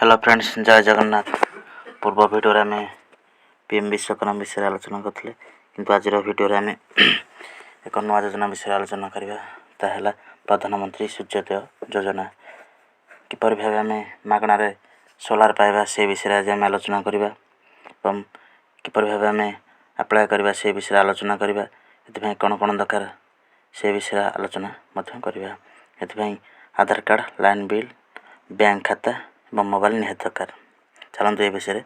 Hello friends, जय जगन्नाथ। पूर्व video आम पीएम विश्वकर्मा विषय आलोचना करते किंतु आज भिडियो आम एक नवा योजना विषय आलोचना करवा ताहला प्रधानमंत्री सूर्योदय योजना किपर भाव आम मागणार सोलार पाइबा से विषय आज आम आलोचना करवा एवं किपर भाव आम अप्लाई करवा से विषय आलोचना करवा ये कौन कौन दरकार से विषय आलोचना करवा। ये आधार कार्ड, लाइन बिल, बैंक खाता और मोबाइल निहाती दरकार। चलते ये विषय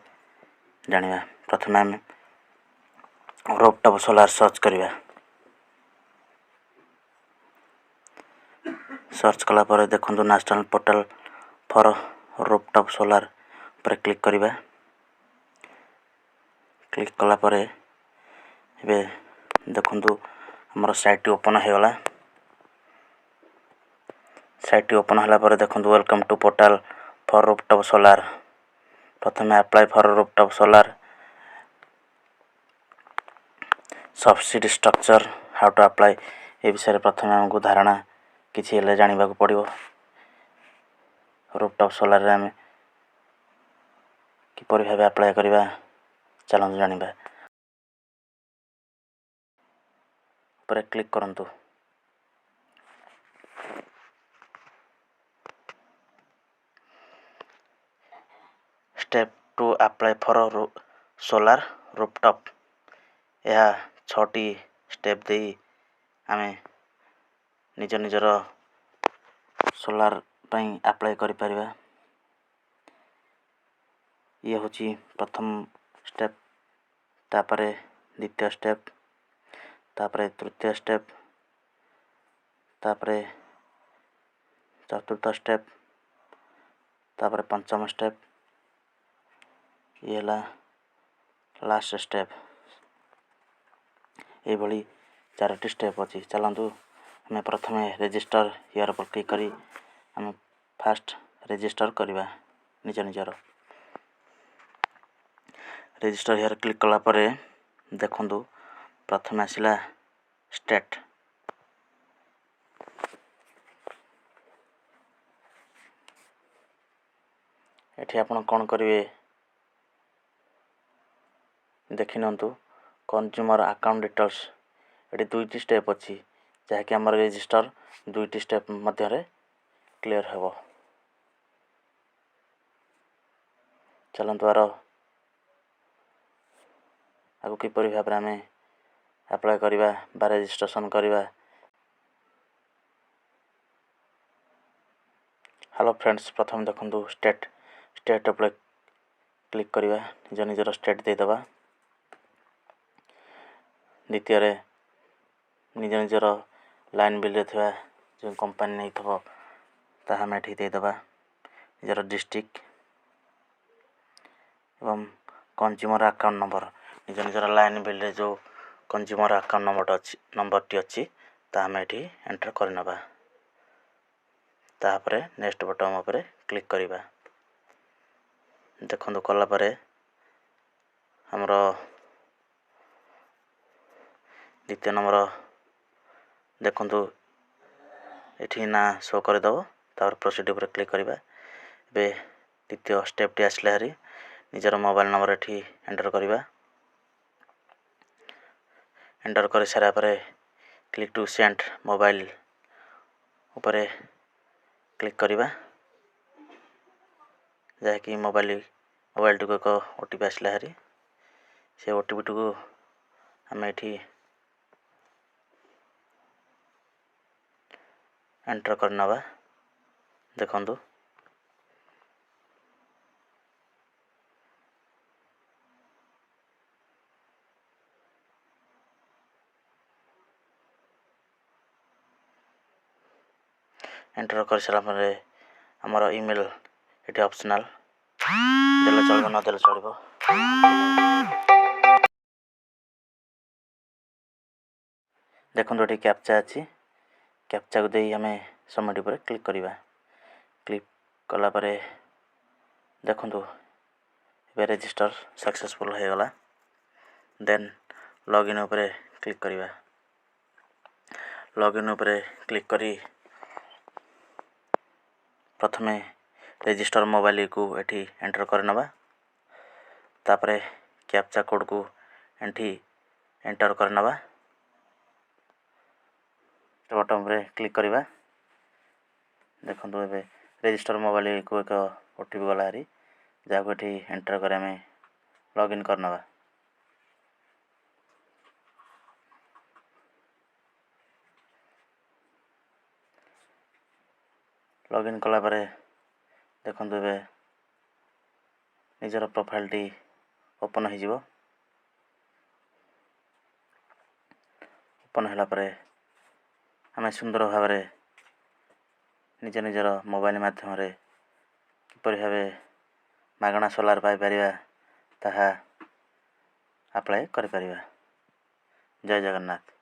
जाना। प्रथम आम रूफटॉप सोलार सर्च करवा। सर्च कलापर देखो national portal for rooftop solar पर क्लिक करवा। क्लिक कलापर देखो आमर साइट ओपन हो गला। साइट ओपन होला देखो welcome to portal for rooftop solar. प्रथम apply for rooftop solar subsidy structure how to apply ए विषय प्रथम आमको धारणा किसी जानवा पड़ो। रूफटॉप सोलार आम किपर भाव अप्लाई करवा चलते जाना। पर क्लिक करंतु। Step two apply for solar rooftop यह 6टी स्टेप दे आम निज निजर सोलार पाई अप्लाई करि परिबा। ये हूँ प्रथम स्टेप, तापरे द्वितीय स्टेप, तापरे तृतीय स्टेप, तापरे चतुर्थ स्टेप, तापरे पंचम स्टेप, ये लास्ट स्टेप। ये भली 4टी स्टेप अच्छी। चलतु आम प्रथम रजिस्टर हियर पर क्लिक करी आम फास्ट रजिस्टर करवा निज निजर। रजिस्टर हियर क्लिक कलापर देखु प्रथम आसला स्टेट। एठी आपण कौन करेंगे देखि नंतु कंज्यूमर अकाउंट डिटेल्स। ये 2टी स्टेप अच्छी जहाँकि आम रजिस्टर 2टी स्टेप मध्य क्लियर हेबो। चलतु आगु किपर भाव आम अप्लाई करवा बा रजिस्ट्रेशन करवा। हेलो फ्रेंड्स, प्रथम देखो स्टेट पर क्लिक करवा निज निजर स्टेट देदेबा। द्वितीय निज निजर लाइन बिल थे जो कंपनी नहीं थो तामें देदेबा। निजर डिस्ट्रिक्ट एवं कंज्यूमर अकाउंट नंबर निज निजर लाइन बिल जो कंज्यूमर अकाउंट नंबरटी अच्छी तामें एंटर करनबा। तापर नेक्स्ट बटन पर क्लिक करवा। देखो कलापर हमर द्वितीय नंबर देखु ये ना शो करदेव। तापर प्रोसीड पर क्लिक करवा। द्वितीय स्टेप टी आसला हारी निजर मोबाइल नंबर ये एंटर करवा। एंटर कर सारा पर क्लिक टू सेंड मोबाइल ऊपर क्लिक करवा जहाँकि मोबाइल टी को एक ओटीपी आसला हारी से ओटीपी टी को आम ये एंटर करनबा। देखु एंटर कर सारा आमर ईमेल ये ऑप्शनल देले चलो न देले चलो। देखो ये कैप्चा अच्छी कैप्चा को दे आम सबमिट पर क्लिक करवा। क्लिक कलापर देखु रजिस्टर सक्सेसफुल हो गला। देन लॉगिन ऊपर क्लिक करवा। लॉगिन ऊपर क्लिक करी प्रथमे रेजिस्टर मोबाइल को एठी एंटर करनबा तापरे कैप्चा कोड को एठी एंटर करनबा बटन रे क्लिक करवा देखो ए रेजिस्टर मोबाइल को एक ओटीपी गला हरी जहाँ एठी एंटर कर आम लॉगिन करनबा लॉगिन कला परे देखो ए निजर प्रोफाइल टी ओपन हो ओपन होला परे आम सुंदर भाव निज निजर मोबाइल माध्यम किपर भाव मागणा सोलार पाइपर ताहा अप्लाई कर जय जगन्नाथ।